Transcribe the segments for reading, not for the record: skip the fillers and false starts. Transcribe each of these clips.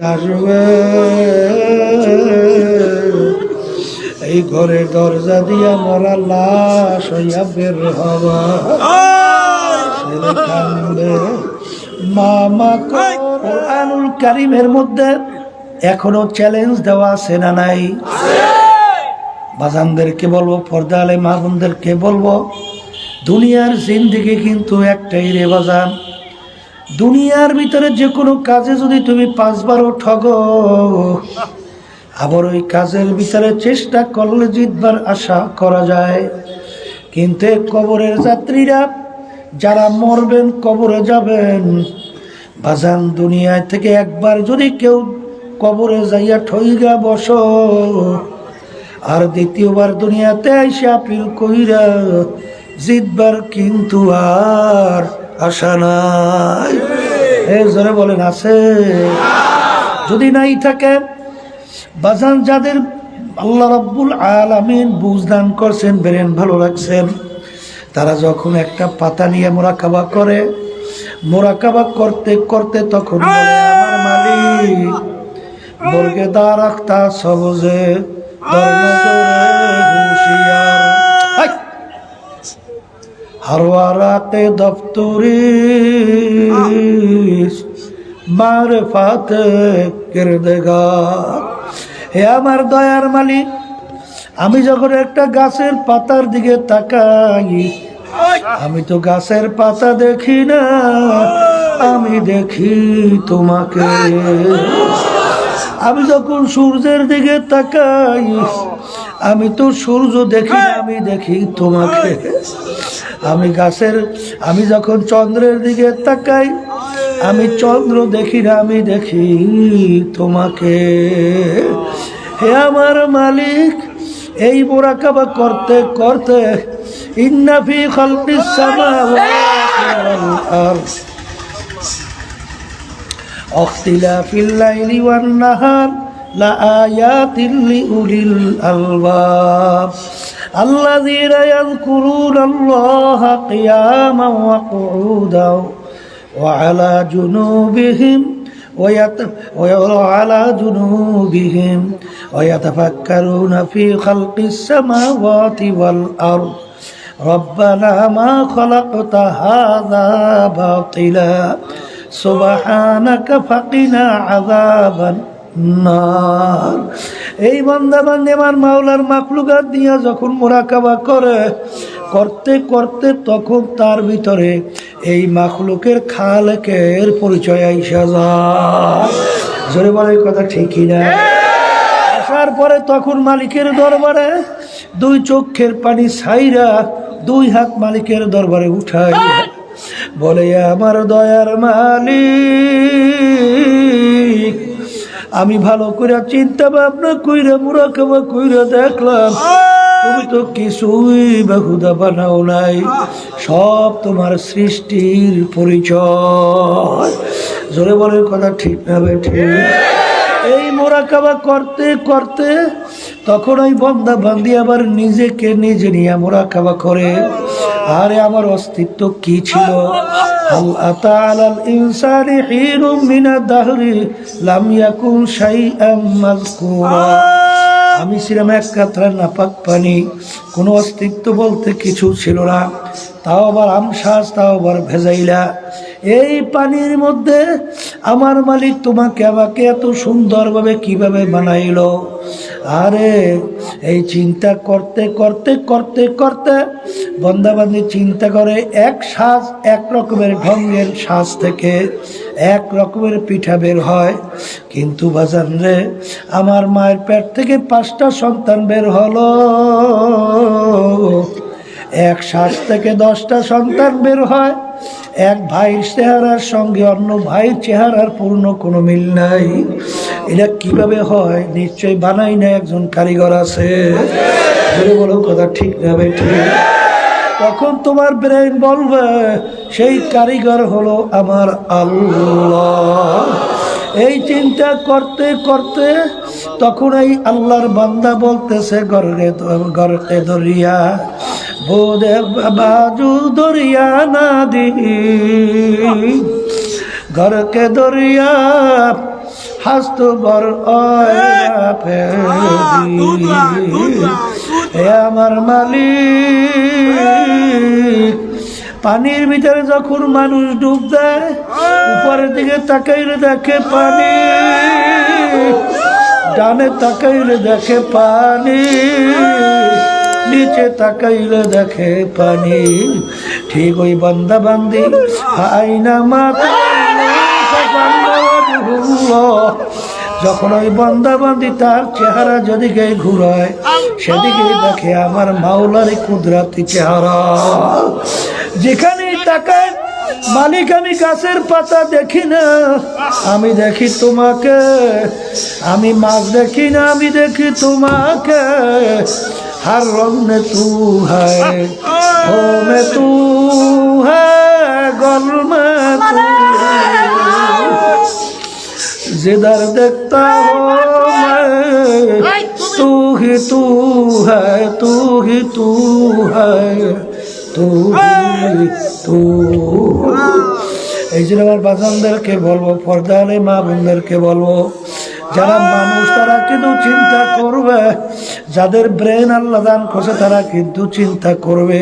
আসবে এই ঘরের দরজা দিয়া মরা লাশ হইয়া বের হবা, ছেলে কান্দে মামা। কোরআনুল কারীমের মধ্যে এখনো চ্যালেঞ্জ দেওয়া আছে না নাই? বাজানদেরকে বলবো, পর্দা আলে মা বোনদেরকে বলবো, দুনিয়ার জিন্দেগি কিন্তু একটাই রে বাজান। দুনিয়ার ভিতরে যে কোনো কাজে যদি তুমি 5 বারও ঠগো, আবার ওই কাজের ভিতরে চেষ্টা করলে জিতবার আশা করা যায়। কিন্তু কবরের যাত্রীরা যারা মরবেন, কবরে যাবেন, বাজান দুনিয়ায় থেকে একবার যদি কেউ কবরে যাইয়া ঠইগা বসো, আর দ্বিতীয়বার দুনিয়াতে আইসা আপিল কইরা জিতবার কিন্তু আর আশা নাই। এই জোরে বলেন আছে? যদি নাই থাকে বাজান, যাদের আল্লাহ রাব্বুল আলামিন বুঝদান করছেন, ব্রেন ভালো রাখছেন, তারা যখন একটা পাতা নিয়ে মোরাকাবা করে, মোরাকাবা করতে করতে তখন বলে, আমার মালিক মুর্গে দা রাখতা সবজে হুশিয়ার হারওয়ারাতে দফতরি মারফাতে কিরদেগার। হে আমার দয়ার মালিক, আমি যখন একটা গাছের পাতার দিকে তাকাই, আমি তো গাছের পাতা দেখি না, আমি দেখি তোমাকে। আমি যখন সূর্যের দিকে তাকাই, আমি তো সূর্য দেখি না, আমি দেখি তোমাকে। আমি যখন চন্দ্রের দিকে তাকাই, আমি চন্দ্র দেখি না, আমি দেখি তোমাকে। হে আমার মালিক, এই মুরাকাবা করতে করতে ইন্না ফি খালকিস সামাওয়াতি ওয়াল আরদ ইখতিলাফিল লাইলি ওয়ান নাহার লাআয়াতিন লিউলিল আলবাব আল্লাযীনা ইয়াযকুরুনাল্লাহা কিয়ামান ওয়া কুউদান ওয়া আলা জুনুবিহিম وعلى جنوبهم ويتفكرون في خلق السماوات والأرض ربنا ما خلقت هذا باطلا سبحانك فقنا عذاب النار। এই বান্দা বান্দী আমার মাওলার মাখলুকাত দিয়া যখন মুরাকাবা করে, করতে করতে তখন তার ভিতরে এই মাখলুকের খালেকের পরিচয় আইসা যায়। জোরে বলে কথা ঠিকই না? আসার পরে তখন মালিকের দরবারে 2 চোখের পানি ছাইরা 2 হাত মালিকের দরবারে উঠাই বলে, আমার দয়ার মালিক, আমি ভালো করে চিন্তা ভাবনা কইরা মুরাকাবা কইরা দেখলাম, তুমি তো কিছুই বেহুদা বানাও নাই, সব তোমার সৃষ্টির পরিচয়। জোরে বলে কথা ঠিক না বেঠিক? এই মুরাকাবা করতে করতে তখন ওই বান্দা বান্দি আবার নিজেকে নিজে নিয়ে মুরাকাবা করে, আরে আমার অস্তিত্ব কি ছিল? হাল আতা আলাল ইনসানি হিনুম মিনাদ দাহরি লাম ইয়াকুন শাইআম মাযকুরা। আমি ছিলাম এক কাতরা নাপাক পানি, কোনো অস্তিত্ব বলতে কিছু ছিল না, তাও আবার আমশ্বাস, তাও আবার ভেজাইলা। এই পানির মধ্যে আমার মালিক তোমাকে আমাকে এত সুন্দরভাবে কিভাবে বানাইলো? আরে এই চিন্তা করতে করতে করতে করতে বন্দাবান্দি চিন্তা করে, এক শ্বাস এক রকমের ঢঙ্গের শ্বাস থেকে এক রকমের পিঠা বের হয়। কিন্তু বাজান রে, আমার মায়ের পেট থেকে 5টা সন্তান বের হলো, এক শ্বাস থেকে 10টা সন্তান বের হয়। এক ভাইয়ের চেহারার সঙ্গে অন্য ভাইয়ের চেহারার পূর্ণ কোনো মিল নাই। এটা কিভাবে হয়? নিশ্চয়ই বানাই না, একজন কারিগর আছে। বলে বলো কথা ঠিক না বেঠিক? তখন তোমার ব্রেন বলবে, সেই কারিগর হলো আমার আল্লাহ। এই চিন্তা করতে করতে তখন এই আল্লাহর বান্দা বলতেছে, গর্কে দরিয়া বোধে বাজু দরিয়া না দি, ঘরকে দরিয়া হাস্ত বর হে আমার মালিক, পানির ভিতরে যখন মানুষ ডুব দেয় উপরের দিকে তাকাইলে দেখে পানি, ডানে তাকাইলে দেখে পানি, নিচে তাকাইলে দেখে পানি। ঠিক ওই বান্দা বান্দি আইনা মাতা যখন ওই বান্দা বান্দি তার চেহারা যেদিকে ঘুরায় সেদিকে দেখে আমার মাওলার কুদরতি চেহারা। যেখানে তাকায় মালিক, আমি গাছের পাতা দেখি না, আমি দেখি তোমাকে। আমি মাছ দেখি না, আমি দেখি তোমাকে। हर रंग में तू है, हो में तू है, गल में तू है। जिधर देखता हो मैं तू ही तू है, तू ही तू है, तू ही तू। এই জন্য আমার বাজানদেরকে বলবো, পর্দালে মা বোনদেরকে বলবো, যারা মানুষ তারা কিন্তু চিন্তা করবে, যাদের ব্রেন আল্লাহ দান করছে তারা কিন্তু চিন্তা করবে।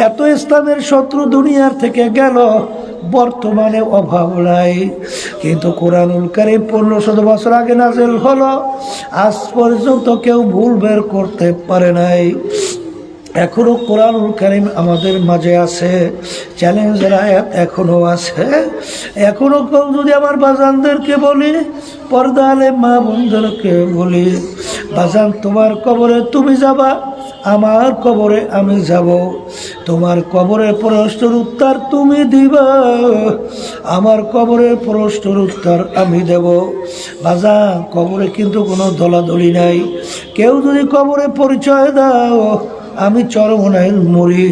এত ইসলামের শত্রু দুনিয়ার থেকে গেল, বর্তমানে অভাব নাই, কিন্তু কোরআনুল কারীম 1500 বছর আগে নাযিল হলো, আজ পর্যন্ত কেউ ভুল বের করতে পারে নাই। এখনো কোরআনুল কারীম আমাদের মাঝে আছে, চ্যালেঞ্জের আয়াত এখনো আছে। এখনো যদি আমার বাজানদেরকে বলি, পর্দা আলে মা বোনদেরকে বলি, বাজান তোমার কবরে তুমি যাবা, আমার কবরে আমি যাব। তোমার কবরের প্রশ্নের উত্তর তুমি দিবা, আমার কবরের প্রশ্নের উত্তর আমি দেব। বাজান কবরে কিন্তু কোনো দলাদলি নাই। কেউ যদি কবরে পরিচয় দাও আমি চরমনায় মরি,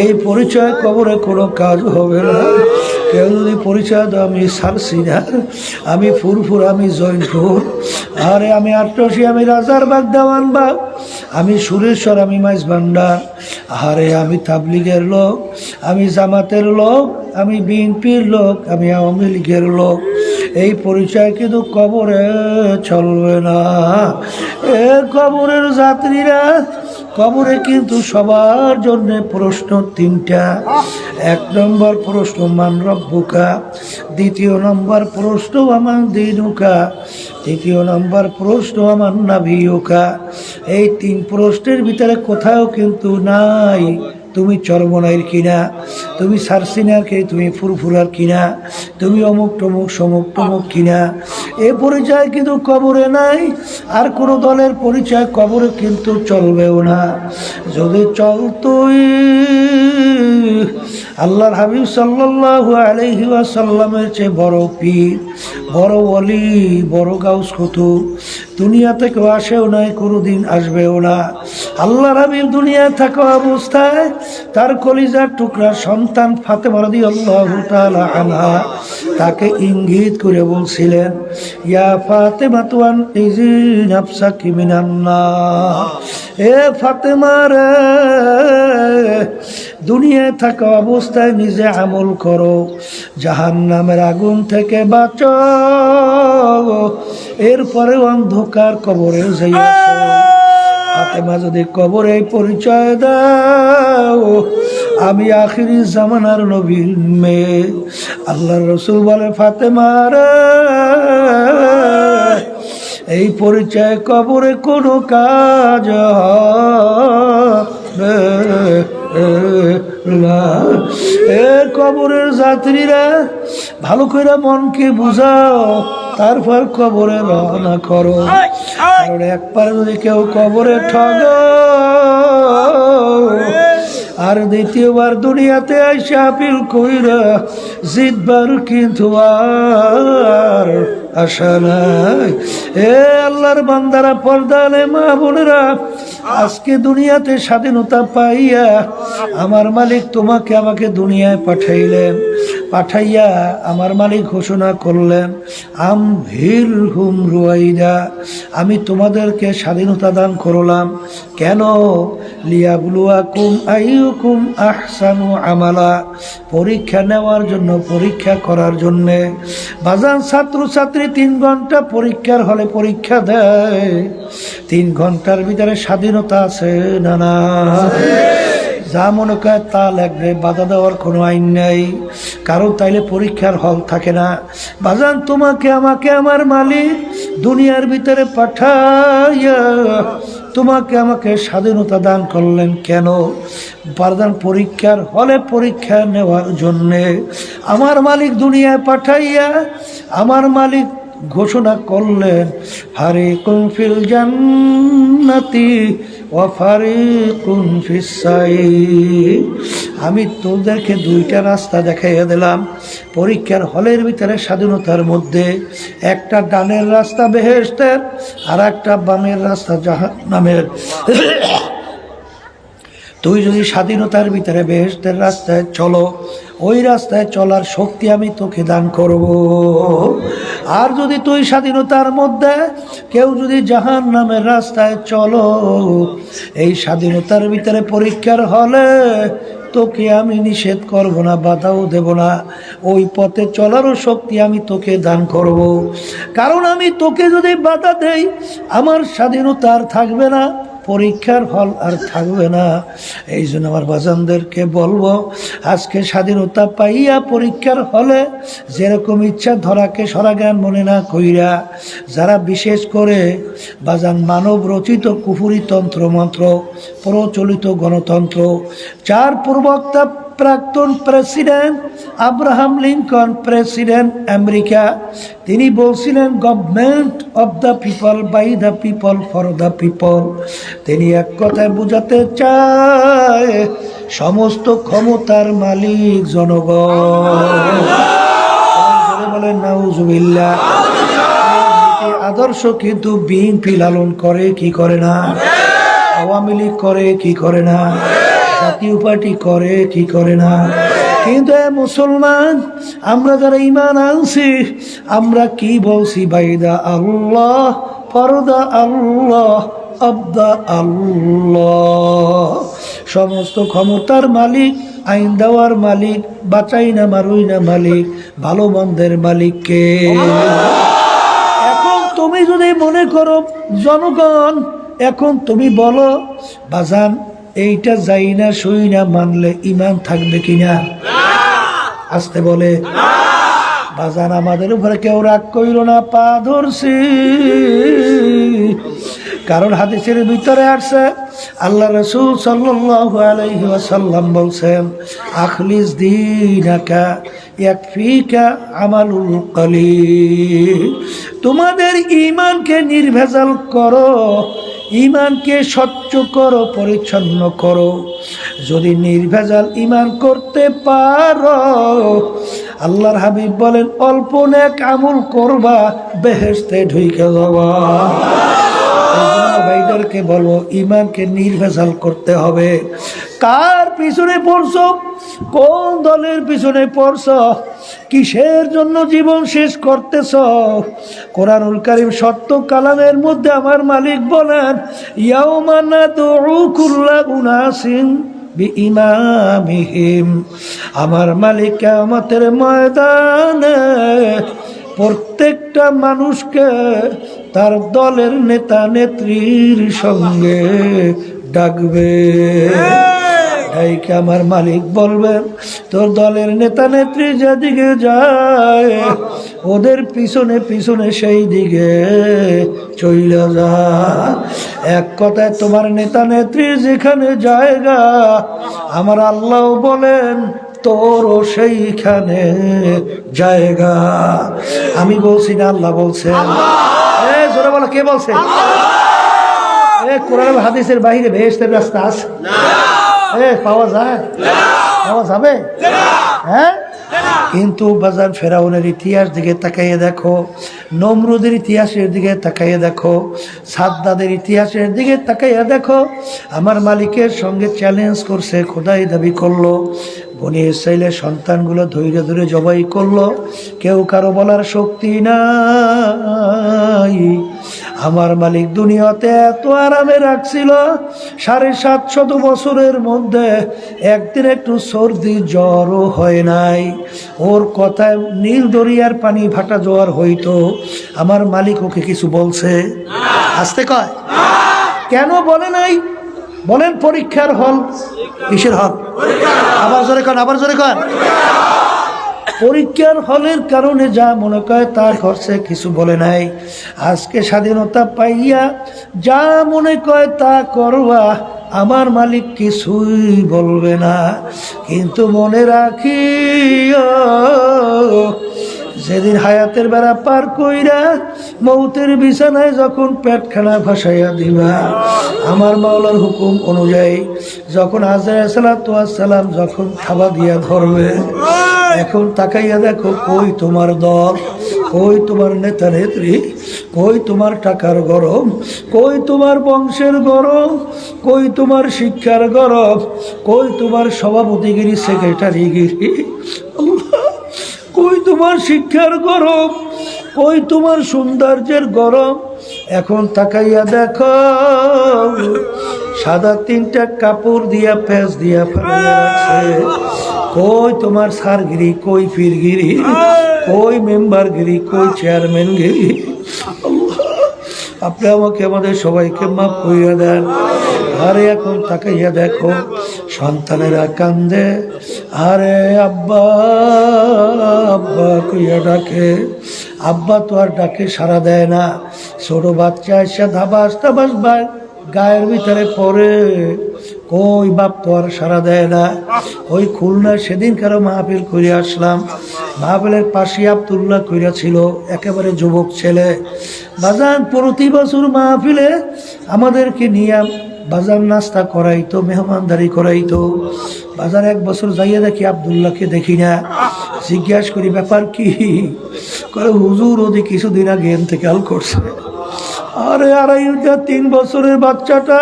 এই পরিচয় কবরে কোনো কাজ হবে না। কেউ যদি পরিচয় দাও আমি সারসিনার, আমি ফুরফুর, আমি জৈনপুর, আরে আমি আটরশি, আমি রাজারবাগ, দেওয়ানবাগ, আমি সুরেশ্বর, আমি মাইজভান্ডার, আরে আমি তাবলিগের লোক, আমি জামাতের লোক, আমি বিএনপির লোক, আমি আওয়ামী লীগের লোক। এই পরিচয় কিন্তু কবরে চলবে না। এ কবরের যাত্রীরা, কবরে কিন্তু সবার জন্য প্রশ্ন তিনটা। 1 নম্বর প্রশ্ন মান রব্বুকা, 2 নম্বর প্রশ্ন আমান দীনুকা, 3 নম্বর প্রশ্ন আমান নাবিয়ুকা। এই 3 প্রশ্নের ভিতরে কোথাও কিন্তু নাই তুমি চরমনাইর কিনা, তুমি সারসিনার কে, তুমি ফুরফুরার কিনা, তুমি অমুক টমুক সমুক টমুক কিনা। এ পরিচয় কিন্তু কবরে নাই। আর কোনো দলের পরিচয় কবরে কিন্তু চলবেও না। যদি চলতোই আল্লাহর হাবিব সাল্লাল্লাহু আলাইহি ওয়াসাল্লামের চেয়ে বড় পীর, বড় ওলি, বড় গাউস কুতুব দুনিয়া থেকে আসেও নাই, কোনোদিন আসবেও না। আল্লাহর হাবিব দুনিয়ায় থাকা অবস্থায় তার কলিজার টুকরা সন্তান ফাতেমা রাদিয়াল্লাহু তাআলা আনহা তাকে ইঙ্গিত করে বলছিলেন, ইয়া ফাতেমা তুয়ান ইজি নাফসাকি মিনান নার। এ ফাতেমা রে, দুনিয়ায় থাকা অবস্থায় নিজে আমল করো, জাহান্নামের আগুন থেকে বাঁচো, এরপরে অন্ধকার কবরে যাইয়া ফাতেমা যদি কবরে পরিচয় দাও আমি আখিরি জামানার নবীর মেয়ে। আল্লাহর রাসূল বলে, ফাতেমা রে, এই পরিচয় কবরে কোনো কাজ হবে না। এ কবরের যাত্রীরা ভালো করে মনকে বুঝাও, তারপর কবরে রওনা করো। কারণ একবার যদি কেউ কবরে ঠগ আর দ্বিতীয়বার দুনিয়াতে আইসা আপিল কইরা জিতবার কিন্তু আর আশা নাই। এ আল্লাহর বান্দারা, পর্দালে মা বোনেরা, আজকে দুনিয়াতে স্বাধীনতা পাইয়া আমার মালিক তোমাকে আমাকে দুনিয়ায় পাঠাইলেন। পাঠাইয়া আমার মালিক ঘোষণা করলেন, আম ভিল হুম রুয়াইদা, আমি তোমাদেরকে স্বাধীনতা দান করলাম। কেন? লিয়াবলুয়াকুম আইয়ুকুম আহসানু আমালা, পরীক্ষা নেওয়ার জন্য, পরীক্ষা করার জন্যে। বাজান ছাত্র ছাত্রী রাত্রি 3 ঘন্টা পরীক্ষার হলে পরীক্ষা দেয়, 3 ঘন্টার ভিতরে স্বাধীনতা আছে না না? যা মনে করে তা লাগবে, বাধা দেওয়ার কোনো আইন নেই কারো, তাইলে পরীক্ষার হল থাকে না। বাজান তোমাকে আমাকে আমার মালিক দুনিয়ার ভিতরে পাঠাইয়া তোমাকে আমাকে স্বাধীনতা দান করলেন কেন? বাজান পরীক্ষার হলে পরীক্ষা নেওয়ার জন্যে। আমার মালিক দুনিয়ায় পাঠাইয়া আমার মালিক ঘোষণা করলেন, ফারিকুন ফিল জান্নাতি ওয়া ফারিকুন ফিস সাইর। আমি তোদেরকে 2টা রাস্তা দেখাইয়া দিলাম পরীক্ষার হলের ভিতরে স্বাধীনতার মধ্যে। একটা ডানের রাস্তা বেহেশতের, আর একটা বামের রাস্তা জাহান্নামের। তুই যদি স্বাধীনতার ভিতরে বেহেশতের রাস্তায় চলো, ওই রাস্তায় চলার শক্তি আমি তোকে দান করব। আর যদি তুই স্বাধীনতার মধ্যে কেউ যদি জাহান্নামের রাস্তায় চলো, এই স্বাধীনতার ভিতরে পরীক্ষার হলে তোকে আমি নিষেধ করব না, বাধাও দেব না, ওই পথে চলারও শক্তি আমি তোকে দান করব। কারণ আমি তোকে যদি বাধা দেই আমার স্বাধীনতা আর থাকবে না, পরীক্ষার হল আর থাকবে না। এই জন্য আমার বাজানদেরকে বলবো, আজকে স্বাধীনতা পাইয়া পরীক্ষার হলে যেরকম ইচ্ছা ধরাকে সরা জ্ঞান মনে না কইরা, যারা বিশেষ করে বাজান মানব রচিত কুফুরি তন্ত্র মন্ত্র প্রচলিত গণতন্ত্র, যার প্রবক্তা প্রাক্তন president Abraham Lincoln, president America, তিনি বলছিলেন government of the people, by the people, for the people. তিনি এক কথায় বোঝাতে চায় সমস্ত ক্ষমতার মালিক জনগণ। বলেন নাউজুবিল্লাহ। আদর্শ কিন্তু বিএনপি লালন করে কি করে না, আওয়ামী লীগ করে কি করে না, জাতীয় পার্টি করে কি করে না। কিন্তু মুসলমান আমরা যারা ঈমান আনছি, আমরা কি বলছি? বাইদা আল্লাহ, ফরদা আল্লাহ, আবদা আল্লাহ। সমস্ত ক্ষমতার মালিক, আইন দেওয়ার মালিক, বাঁচাই না মারুই না মালিক, ভালো মন্দের মালিককে। এখন তুমি যদি মনে করো জনগণ, এখন তুমি বলো বাজান এইটা যাই না সই না মানলে ইমান থাকবে কিনা? আসতে বলে বাজান আমাদের উপরে কেউ রাগ কইল না, পা ধরছি। কারণ হাদিসের ভিতরে আসছে আল্লাহ রাসূল সাল্লাল্লাহু আলাইহি ওয়াসাল্লাম বলছেন, আখলিস দীনাকা ইয়াকফিকা আমালুল কলিল। তোমাদের ঈমানকে নির্ভেজাল করো, ঈমানকে স্বচ্ছ করো, পরিচ্ছন্ন করো। যদি নির্ভেজাল ঈমান করতে পারো, আল্লাহর হাবিব বলেন অল্প নেক আমল করবা, বেহেশতে ঢুকে যাবা। ভাইদেরকে বলবো ঈমানকে নির্ভেজাল করতে হবে। কার পিছনে পড়ছো? কোন দলের পিছনে পড়ছো? কিসের জন্য জীবন শেষ করতেছ? কোরআনুল কারীম সত্য কালামের মধ্যে আমার মালিক বলেন, ইয়াউমা নাদউ কুল্লা উনাসিন বিইমামিহিম। আমার মালিক কিয়ামতের ময়দানে প্রত্যেকটা মানুষকে তার দলের নেতা নেত্রীর সঙ্গে ডাকবে। আমার মালিক বলবেন, তোর দলের নেতা নেত্রী যেদিকে যায় ওদের পিছনে পিছনে সেই দিকে চইলা যা। এক কথায় তোমার নেতা নেত্রী যেখানে জায়গা, আমার আল্লাহ বলেন তোরও সেইখানে জায়গা। আমি বলছি না, আল্লাহ বলছেন। জোরে বলো, কে বলছে? কোরআন হাদিসের বাইরে বেহেশতের রাস্তা আছে? পাওয়া যায়? পাওয়া যাবে? হ্যাঁ। কিন্তু বাজার ফেরাউনের ইতিহাস দিকে তাকাইয়ে দেখো, নমরুদের ইতিহাসের দিকে তাকাইয়ে দেখো, সাদ্দাদের ইতিহাসের দিকে তাকাইয়ে দেখো। আমার মালিকের সঙ্গে চ্যালেঞ্জ করছে, খোদাই দাবি করলো, বনি ইসরাইলের সন্তানগুলো ধৈর্য ধরে জবাই করলো, কেউ কারো বলার শক্তি নাই। আমার মালিক দুনিয়াতে এত আরামে রাখছিল, 750 বছরের মধ্যে একদিন একটু সর্দি জ্বরও হয় নাই। ওর কথায় নীল দরিয়ার পানি ভাটা জ্বর হইতো, আমার মালিক ওকে কিছু বলছে? আসতে কয় কেন বলে নাই? বলেন পরীক্ষার হল। কিসের হল? আবার জোরে কন, আবার জোরে কন। পরীক্ষার হলের কারণে যা মনে করে তা করছে, কিছু বলে নাই। আজকে স্বাধীনতা পাইয়া যা মনে করে তা করবা, আমার মালিক কিছুই বলবে না। কিন্তু মনে রাখি, যেদিন হায়াতের বেড়া পার কইরা মৌতের বিছানায় যখন পেটখানা ভাসাইয়া দিবা, আমার মাওলার হুকুম অনুযায়ী যখন আজরাইল সালাতু সালাম যখন থাবা দিয়া ধরবে, এখন তাকাইয়া দেখো কই তোমার দল, কই তোমার নেতা নেত্রী, কই তোমার টাকার গরম, কই তোমার বংশের গরম, কই তোমার শিক্ষার গরম, কই তোমার সভাপতিগিরি সেক্রেটারিগিরি, কই তোমার শিক্ষার গরম, কই তোমার সৌন্দর্যের গরম। এখন তাকাইয়া দেখো সাদা 3টা কাপড় দিয়া পেঁচ দিয়া ফেলাইয়া রাখছে। কই তোমার সারগিরি, কই পীরগিরি, কই মেম্বারগিরি, কই চেয়ারম্যানগিরি। আপনি আমাকে আমাদের সবাইকে মাফ করিয়া দেন। আরে এখন তাকাইয়া দেখো সন্তানেরা কান্দে, আরে আব্বা আব্বা কইয়া ডাকে, আব্বা তো আর ডাকে সাড়া দেয় না। ছোট বাচ্চা এসে ধাবাস ধাবাস গায়ের ভিতরে পড়ে, কই বাপ তো আর সাড়া দেয় না। ওই খুলনা সেদিন কারো মাহফিল করে আসলাম, মাহফিলের পাশে আব্দুল্লাহ কইরা ছিল, একেবারে যুবক ছেলে। বাজান প্রতি বছর মাহফিলে আমাদেরকে নিয়ে বাজার নাস্তা করাইতো, মেহমানদারি করাইতো। বাজার এক বছর যাইয়া দেখি আব্দুল্লাহকে দেখি না। জিজ্ঞাস করি ব্যাপার কি? করে হুজুর ওদি কিছুদিন আগে ইন্তেকাল করছে। আরে 2.5-3 বছরের বাচ্চাটা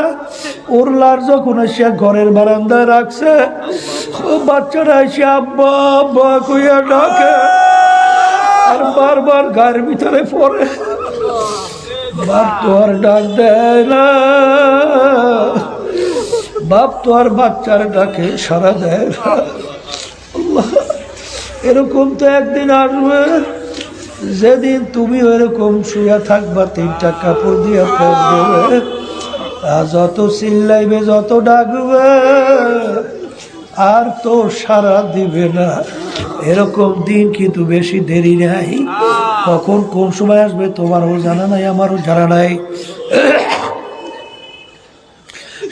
ওর লার যখন আসিয়া ঘরের বারান্দায় রাখছে, ও বাচ্চাটা এসে আব্বা আব্বা কইয়া ডাকে, আর বারবার গায়ের ভিতরে পড়ে। বাপ তো আর ডাক দেয় না, বাপ তো আর বাচ্চার ডাকে সাড়া দেয় না। এরকম তো একদিন আসবে যেদিন তুমি ওইরকম শুয়ে থাকবা, 3টা কাপড় দিয়ে ফেস দেবে, যত চিল্লাইবে যত ডাকবে আর তো সারা দিবে না। এরকম দিন কিন্তু বেশি দেরি নাই। কখন কোন সময় আসবে তোমারও জানা নাই, আমারও জানা নাই।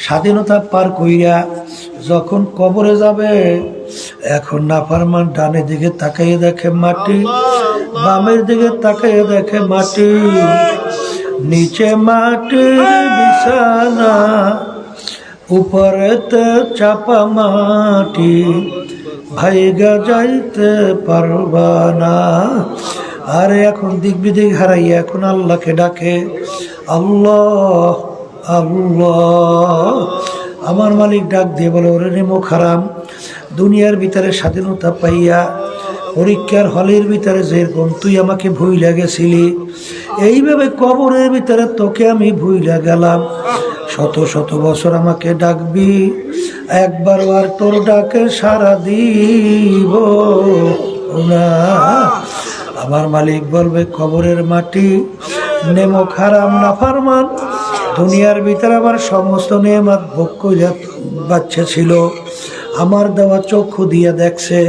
স্বাধীনতা পার কইরা যখন কবরে যাবে, এখন নাফরমান ডানে দিকে তাকাইয়ে দেখে মাটি, বামের দিকে তাকাইয়ে দেখে মাটি, নিচে মাটির বিছানা, উপরেতে চাপা মাটি, ভাইগা যাইতে পারবা না। আরে এখন দিক বিদিক হারাইয়া এখন আল্লাহকে ডাকে, আল্লাহ আল্লাহ। আমার মালিক ডাক দিয়ে বলে, ওরে নেমো খারাম, দুনিয়ার ভিতরে স্বাধীনতা পাইয়া পরীক্ষার হলের ভিতরে যেরকম তুই আমাকে ভুইলা গেছিলি, এইভাবে কবরের ভিতরে তোকে আমি ভুইলা গেলাম। শত শত বছর আমাকে ডাকবি, একবার আর তোর ডাকে সারা দিব না। আমার মালিক বলবে, কবরের মাটি নেমো খারাম নাফরমান, দুনিয়ার ভিতরে আমার সমস্ত নেয়ামত ভোগ কইরা বাচ্চা ছিল, আমার দেওয়া চক্ষু দিয়া দেখছে,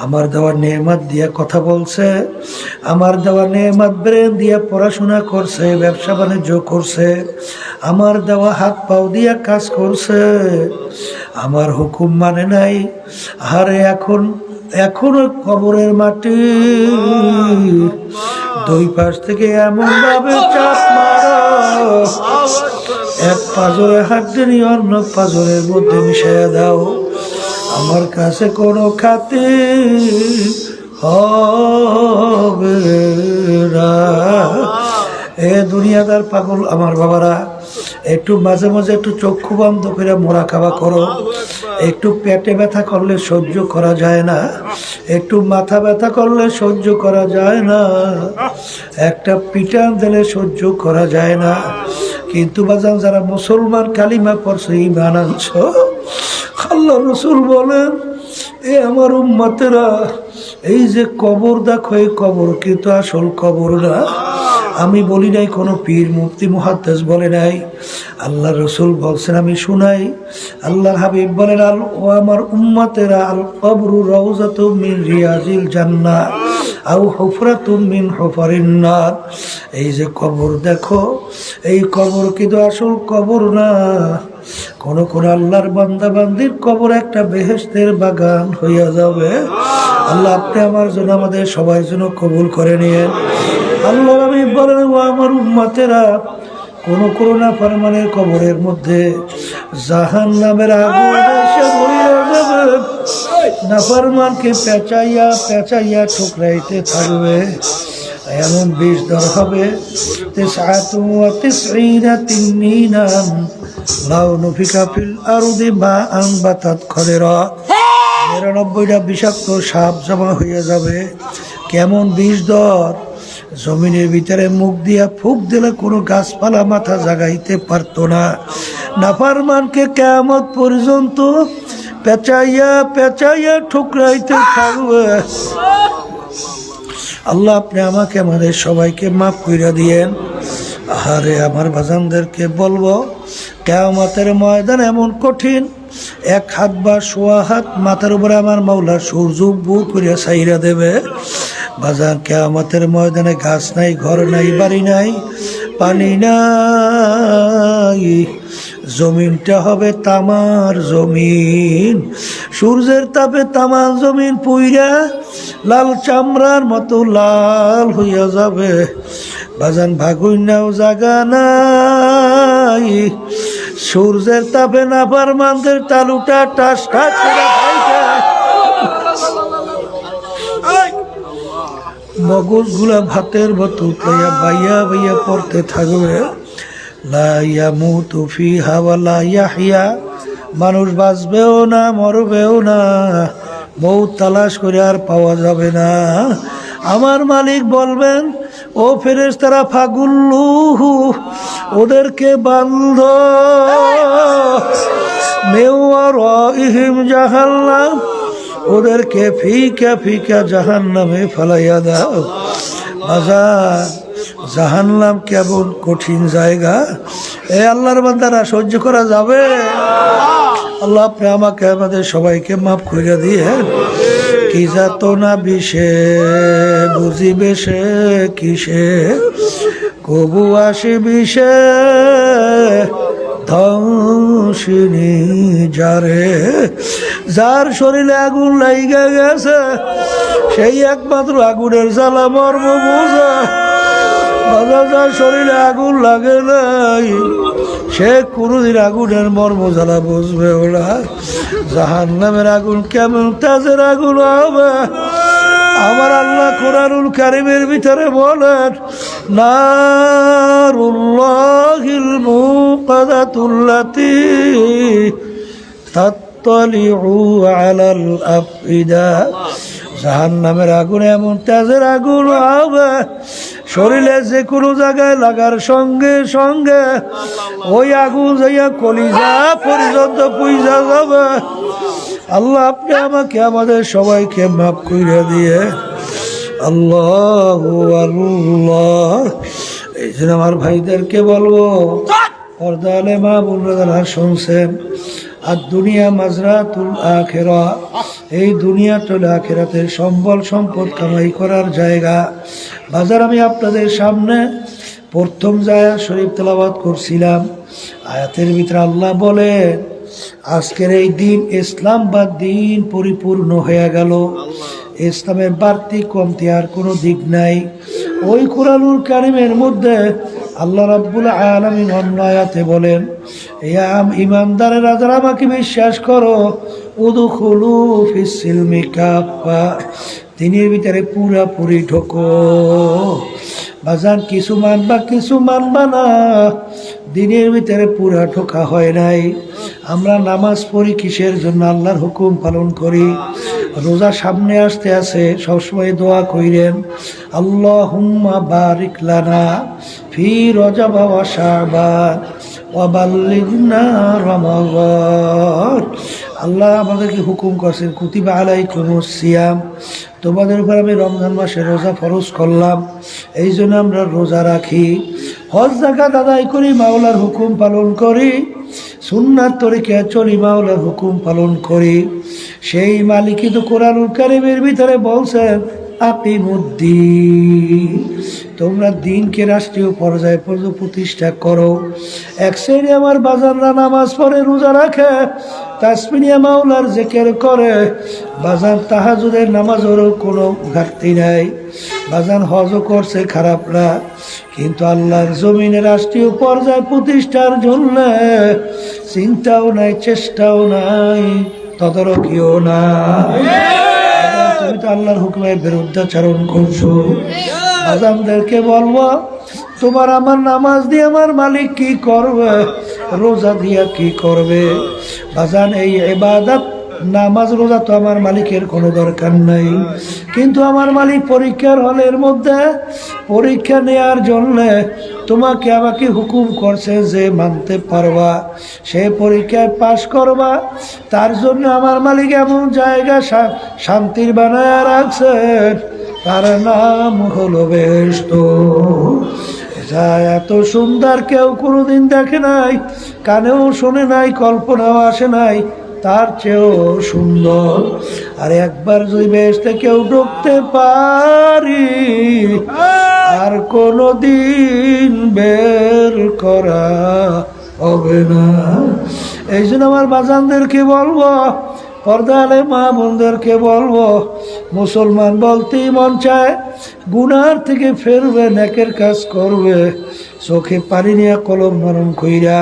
আমার দেওয়া নেয়ামত দিয়া কথা বলছে, আমার দেওয়া নেয়ামত ব্রেন দিয়া পড়াশোনা করছে, ব্যবসা বাণিজ্য করছে, আমার দেওয়া হাত পাও দিয়া কাজ করছে, আমার হুকুম মানে নাই। আরে এখনো কবরের মাটি 2 পাশ থেকে এমন ভাবে চাপ মারো, এক পাজরে হাত দিয়ে অন্য পাজরের মধ্যে মিশিয়ে দাও, আমার কাছে কোনো খাতির হবে না। এ দুনিয়াদার পাগল আমার বাবারা, একটু মাঝে মাঝে একটু চক্ষু বন্ধ করে মোরাকাবা করো। একটু পেটে ব্যথা করলে সহ্য করা যায় না, একটু মাথা ব্যথা করলে সহ্য করা যায় না, একটা পিটান দিলে সহ্য করা যায় না। কিন্তু বাজান যারা মুসলমান কালিমা পড়ছে, ঈমান আনছো, আল্লাহ রাসূল বলেন এ আমার উম্মতেরা, এই যে কবর দেখো, এই কবর কিন্তু আসল কবর না। আমি বলি নাই, কোনো পীর মুফতি মুহাদ্দিস বলে নাই, আল্লাহ রাসূল বলছেন, আমি শুনাই। আল্লাহর হাবিব বলেন, ও আমার উম্মতেরা, আল কবরু রাউযাতুম মিন রিয়াজিল জান্নাহ আও হুফরাতুম মিন হুফারিন নার। এই যে কবর দেখো, এই কবর কিন্তু আসল কবর না। কোন কোন আল্লাহর বান্দা বান্দির কবর একটা বেহেশতের বাগান হইয়া যাবে। আল্লাহ আপনি আমার জন্য, আমাদের সবাই জন্য কবুল করে নিয়েন। আল্লাহ আমি বলেন, ও আমার উম্মতেরা, কোন করোনা ফরমানের কবরের মধ্যে জাহান্নামের আগুন এসে ভরিয়া যাবে, নাফরমানকে পেঁচাইয়া পেঁচাইয়া ঠুকরাইতে থাকবে। এমন বিষ দর হবে, 99 তিন্নিনান লাউ নুফিকা ফিল আরদি মা আনবাতাত খদেরা। 99টা বিষাক্ত সাপ জমা হইয়া যাবে। কেমন বিষ দর, জমিনের ভিতরে মুখ দিয়া ফুক দিলে কোনো গাছপালা মাথা জাগাইতে পারতো না। নাফরমানকে কিয়ামত পর্যন্ত পেঁচাইয়া পেঁচাইয়া ঠুকরাইতে থাকবে। আল্লাহ আপনি আমাকে, আমাদের সবাইকে মাফ কইরা দিয়েন। আরে আমার বাজানদেরকে বলবো, কিয়ামতের ময়দান এমন কঠিন, এক হাত বা সোয়া হাত মাথার উপরে আমার মাওলা সূর্য বু করিয়া ছাইরা দেবে। বাজার কিয়ামতের ময়দানে গাছ নাই, ঘর নাই, বাড়ি নাই, পানি নাই, জমিনটা হবে তামার জমিন। সূর্যের তাপে তামার জমিন পুইরা লাল চামড়ার মতো লাল হইয়া যাবে। বাজান ভাগুইনাও জাগা নাই, সূর্যের তাপে নাফরমানদের তালুটা টাস টাস করে খাইতে, মগজগুলা ভাতের মতো উঠলাইয়া বাইয়া বাইয়া পড়তে থাকবে। লা ইয়ামুতু ফিহা ওয়া লা ইয়াহইয়া, মানুষ বাঁচবেও না মরবেও না, মৌত তালাশ করে আর পাওয়া যাবে না। আমার মালিক বলবেন, ও ফেরেশতারা ফাগুল্লুহু, ওদেরকে বান্ধ, মিওয়ারাইহিম জাহান্নাম, ওদেরকে ফিকা ফিকা জাহান্নামে ফেলাইয়া দাও। বাজার জাহান্নাম কেমন কঠিন জায়গা, এ আল্লাহর বান্দারা সহ্য করা যাবে? আল্লাহ আপনি আমাকে, আমাদের সবাইকে মাফ করে দিয়ে। কি যাতনা বিষে বুঝিবে সে কিসে, কবু আসে বিষে ধ্বংসিনী যারে। যার শরীরে আগুন লাইগা গেছে, সেই একমাত্র আগুনের জ্বালা মর্ম বোঝা। যার শরীরে আগুন লাগে নাই, সে কোনদিন আগুনের মর্ম জ্বালা বুঝবে ওরা। জাহান্নামের আগুন কেমন তাজের আগুন হবে। আমার আল্লাহ কোরআনুল কারীমের ভিতরে বলেন, নারুল্লাহিল মুকাদাতুল্লাতী তাত্তালিউ আলাল আফইদা। জাহান্নামের আগুন এমন তেজের আগুন হবে, শরীরে যে কোনো জায়গায় লাগার সঙ্গে সঙ্গে ওই আগুন যাইয়া কলিজা পর্যন্ত পুইজা যাবে। আল্লাহ আপনি আমাকে, আমাদের সবাইকে মাফ করে দিয়ে। আল্লাহু আল্লাহ। এই জন্য আমার ভাইদেরকে বলবো, পর্দালে মা বোনেরা শুনছেন, আর দুনিয়া মাজরাতুল আখিরা, এই দুনিয়া চলে আখিরাতের সম্বল সম্পদ কামাই করার জায়গা। বাজার আমি আপনাদের সামনে প্রথম আয়াত শরীফ তেলাওয়াত করছিলাম। আয়াতের ভিতরে আল্লাহ বলেন, আজকের এই দিন ইসলাম বা দিন পরিপূর্ণ হয়ে গেল। ইসলামের বাড়তি কমতি আর কোনো দিক নাই। ওই কোরআনুল কারীমের মধ্যে আল্লাহ রাব্বুল আলামিন অন্য আয়াতে বলেন, ইমানদারেরা যারা আমাকে বিশ্বাস করো, উদখুলু ফিস সিলমি কাফা, দিনের ভিতরে পুরাপুরি ঢোকো। বাজান কিছু মানবা কিছু মানবা না, দিনের ভিতরে পুরা ঠোকা হয় নাই। আমরা নামাজ পড়ি কিসের জন্য? আল্লাহর হুকুম পালন করি। রোজা সামনে আসতে আছে, সবসময় দোয়া কইরেন, আল্লাহুম্মা বারিক লানা ফি রজব ওয়া শাবান ওয়া বাল্লিগনা রমাদান। আল্লাহ আমাদেরকে হুকুম করছেন, কুতিবা আলাইকুমুস সিয়াম, তোমাদের উপর আমি রমজান মাসে রোজা ফরজ করলাম, এই জন্য আমরা রোজা রাখি। হজ যাকাত আদায় করি, মাওলার হুকুম পালন করি, সুন্নাত তরিকায় চলি, মাওলার হুকুম পালন করি। সেই মালিকই তো কোরআনুল কারীমের ভিতরে বলছেন, আকিমুদ্দিন, তোমরা দিনকে রাষ্ট্রীয় পর্যায়ে প্রতিষ্ঠা করো। এক শ্রেণী আমার বাজাররা নামাজ পড়ে, রোজা রাখে, তাসবিহিয়া মাওলার জিকির করে, বাজান তাহাজ্জুদের নামাজেরও কোনো ঘাটতি নাই, বাজান হজও করছে, খারাপ না, কিন্তু আল্লাহর জমিনে রাষ্ট্রীয় পর্যায়ে প্রতিষ্ঠার জন্য চিন্তাও নাই, চেষ্টাও নাই, তদারকিও নাই। তুমি তো আল্লাহর হুকুমের বিরুদ্ধাচরণ করছো। আজানদেরকে বলবো, তোমার আমার নামাজ দিয়ে আমার মালিক কি করবে, রোজা দিয়া কি করবে? বাজান এই ইবাদত নামাজ রোজা তো আমার মালিকের কোনো দরকার নাই, কিন্তু আমার মালিক পরীক্ষার হলের মধ্যে পরীক্ষা নেয়ার জন্য তোমাকে আমাকে হুকুম করছে যে মানতে পারবা, সে পরীক্ষায় পাশ করবা। তার জন্য আমার মালিক এমন জায়গা শান্তির বানায় রাখছেন, তার নাম হলো বেহেশত। যা এত সুন্দর কেউ কোনোদিন দেখে নাই, কানেও শোনে নাই, কল্পনাও আসে নাই, তার চেয়েও সুন্দর। আর একবার যদি বেহেশতে কেউ ঢুকতে পারি, আর কোনো দিন বের করা হবে না। এই জন্য আমার বাজানদেরকে বলবো, পর্দালে মা বোনদেরকে বলবো, মুসলমান বলতেই মন চায়, গুনার থেকে ফেরবে, নেকের কাজ করবে, চোখে পানি নিয়ে কলম নরম কইরা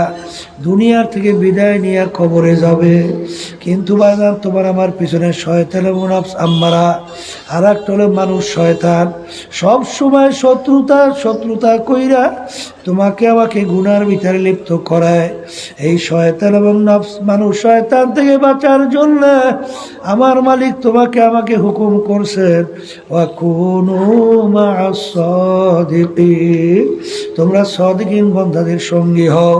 দুনিয়ার থেকে বিদায় নিয়ে কবরে যাবে। কিন্তু বাজান তোমার আমার পিছনে শয়তান এবং নফস আম্মারা, আর একটা হলো মানুষ শয়তান, সব সময় শত্রুতা কইরা তোমাকে আমাকে গুনার ভিতরে লিপ্ত করায়। এই শয়তান এবং নফস মানুষ শয়তান থেকে বাঁচার জন্য আমার মালিক তোমাকে আমাকে হুকুম করছেন, ওয়াকুনু মা'আস সাদিকিন, তোমরা সাদিকিন বান্দাদের সঙ্গী হও।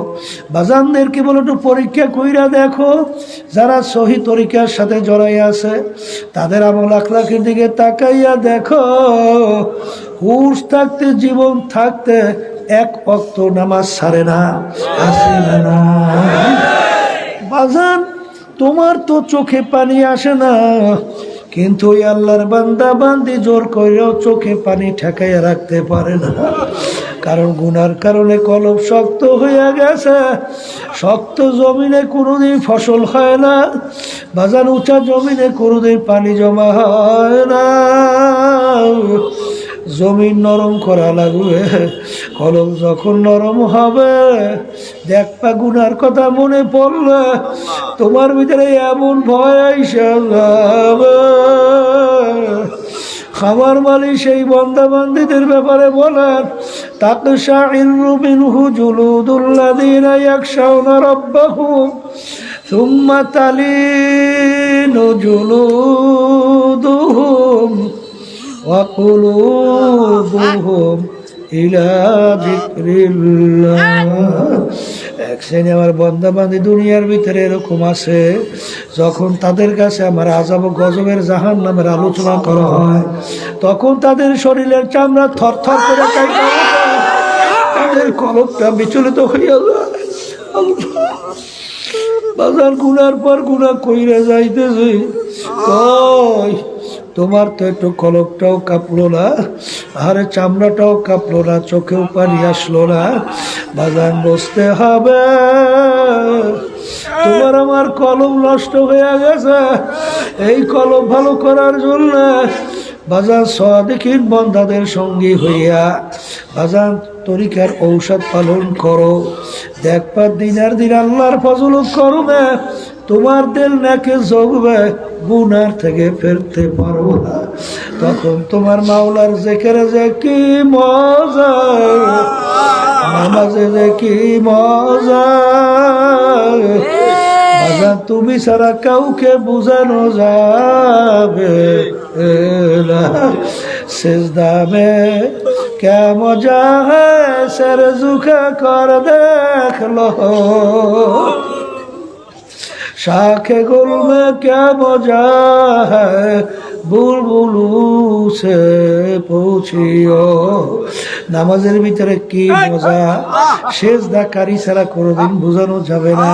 বাজানদেরকে বলো একটু পরীক্ষা কইরা দেখো, যারা সহি তরিকার সাথে জড়াই আছে তাদের আমল আখলাকের দিকে তাকাইয়া দেখো, হুঁশ থাকতে, জীবন থাকতে এক ওয়াক্ত নামাজ ছাড়ে না, আসে না। বাজান তোমার তো চোখে পানি আসে না, কিন্তু ওই আল্লাহর বান্দা বান্দি জোর করেও চোখে পানি ঠেকাইয়া রাখতে পারে না, কারণ গুনার কারণে কলব শক্ত হয়ে গেছে। শক্ত জমিনে কোনোদিন ফসল হয় না বাজার, উঁচা জমিনে কোনোদিন পানি জমা হয় না। জমিন নরম করা লাগবে, কলম যখন নরম হবে দেখবা গুনার কথা মনে পড়লে তোমার ভিতরে এমন ভয় আইসা যাবে। আমার মালিক সেই বান্দা বান্দীদের ব্যাপারে বলেন, তাকশাইরু মিনহু জুলুদুল্লাযীনা ইয়াখশাউনা রাব্বাহুম সুম্মা তালিনু জুলুদুহুম ওয়া কুলুবুহুম ইলা যিকরিল্লাহ। এক শ্রেণী আমার বান্দা বান্দি দুনিয়ার ভিতরে এরকম আছে, যখন তাদের কাছে আমার আযাব ও গজবের জাহান্নামের আলোচনা করা হয়, তখন তাদের শরীরের চামড়া থরথর করে কাঁপে, তাদের কলবটা বিচলিত হইয়া যায়। বাজার গুনার পর গুনাহ কইরা যাইতেছে, কই তোমার তো একটু কলবটাও কাঁপলো না, আরে চামড়াটাও কাঁপলো না, চোখেও পানি আসলো না। বাজান বসতে হবে, তোমার আমার কলম নষ্ট হয়ে গেছে। এই কলম ভালো করার জন্য বাজান সাদিকিন বান্দাদের সঙ্গী হইয়া বাজান তরিকার ঔষধ পালন করো, দেখবা দিনার দিন আল্লাহর ফজল করবে, তোমার দিল নাকি জগবে, গুনার থেকে ফিরতে পারবো না। তখন তোমার মাওলার জিকিরে যে কি মজা, নামাজে যে কি মজা, বাজান তুমি ছাড়া কাউকে বুঝানো যাবে না। সিজদা মে क्या मजा है सर झुका कर देख लो, शाखे गुल में क्या मजा है बुलबुलू से पूछियो। নামাজের ভিতরে কি মজা, সেজদাকারী ছাড়া কোনোদিন বোঝানো যাবে না।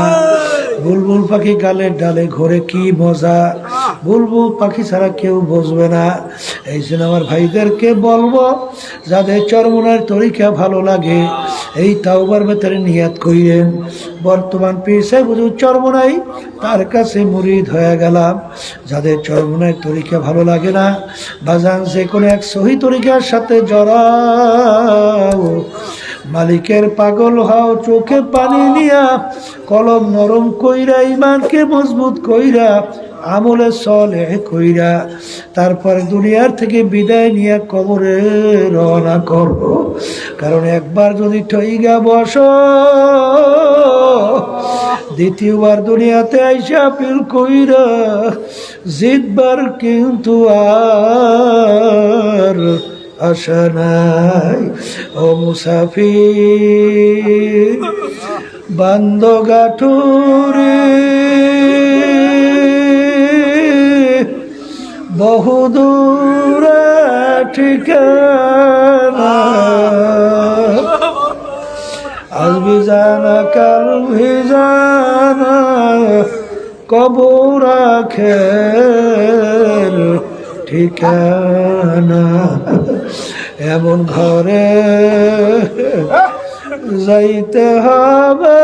বুলবুল পাখি গালের ডালে ঘরে কি মজা, বুলবুল পাখি ছাড়া কেউ বুঝবে না। এই জন্য আমার ভাইদেরকে বলবো, যাদের চরমনার তরিকা ভালো লাগে এই তাওবার ভেতরে নিয়াত করিলেন, বর্তমান পীর সাহেব হুজুর চরমনাই, তার কাছে মুরিদ হয়ে গেলাম। যাদের চরমনার তরিকা ভালো লাগে না, বাজান যে কোনো এক সহি তরিকার সাথে জড়াও, মালিকের পাগল হও, চোখে পানি নিয়া, কলম নরম কইরা, ইমানকে মজবুত কইরা, আমলে সলেহ কইরা, তারপর দুনিয়ার থেকে বিদায় নিয়ে কবরে রওনা করো। কারণ একবার যদি ঠইগা বসো, দ্বিতীয়বার দুনিয়াতে আইসা পিল কইরা জিতবার কিন্তু আর আশা নাই। ও মুসাফির বান্দ গাঠুরে, বহুদূরে ঠিকানা, আজ ভিজানা কাল ভিজানা, কবর আখের ঠিকানা। এমন ঘরে যাইতে হবে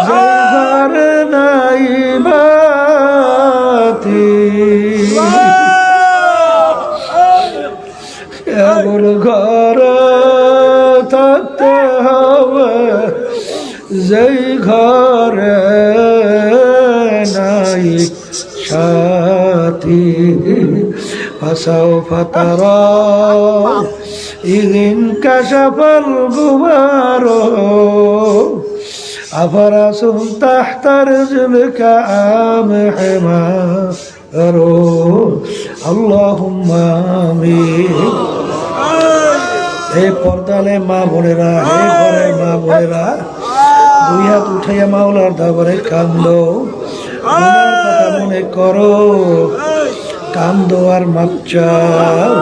যে ঘরে নাই বাতি, এমন ঘরে থাকতে হবে যেই ঘরে নাই সাথী। فسوف ترى إذ انكشف الغبار أفرس تحت رجلك أم حمار اللهم آمين। এই পর্দালে মা বোনেরা, এই ঘরে মা বোনেরা, দুই হাত উঠাইয়া মাওলার দরবারে কান্দো, গুনার কথা মনে করো, কান্দো আর মাপ চাও।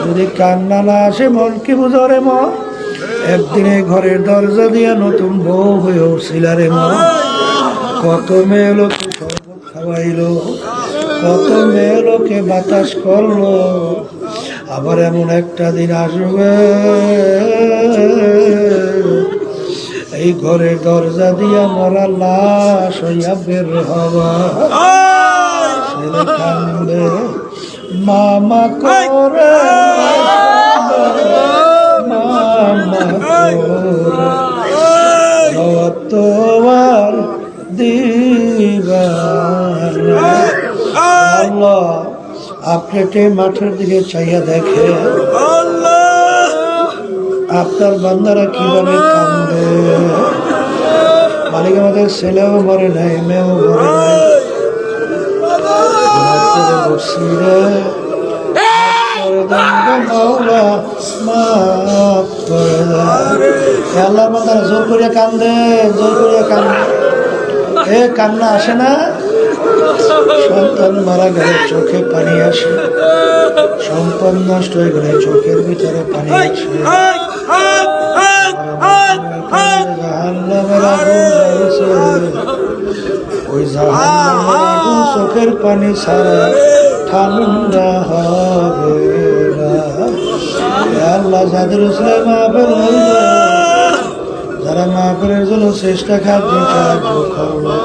যদি কান্না না আসে মন কি বুঝরে মন, একদিনে ঘরের দরজা দিয়া নতুন বউ হয়ে উঠছিল রে মন। কত মেয়ে লোকে শরবত খাওয়াইলো, কত মেয়ে লোকে বাতাস করলো, আবার এমন একটা দিন আসবে এই ঘরের দরজা দিয়া মরা লাশ হইয়া বের হবা। ছেলে কান্দে মামা করে, মামা করে তোমার দিবানা। আল্লাহ আপনাকে মাঠের দিকে চাইয়া দেখে আপনার বান্দারা কিভাবে কান্দে। মালিক আমাদের ছেলেও মরে নাই, মেয়েও মরে নাই, আল্লাহর বান্দারা জোর করিয়া কান্দে, জোর করিয়া কান্দে। এ কান্না আসে না, সন্তান মারা গেলে চোখে পানি আসে, সম্পদ নষ্ট হয়ে গেলে চোখের ভিতরে পানি আসে। ওই জাহান্নামের আগুন চোখের পানি ছাড়া ঠান্ডা হবে না। আল্লাহ যাদের মাহফিল হইবে, যারা মাহফিলের জন্য চেষ্টা খাদ্য সাহায্য করলো।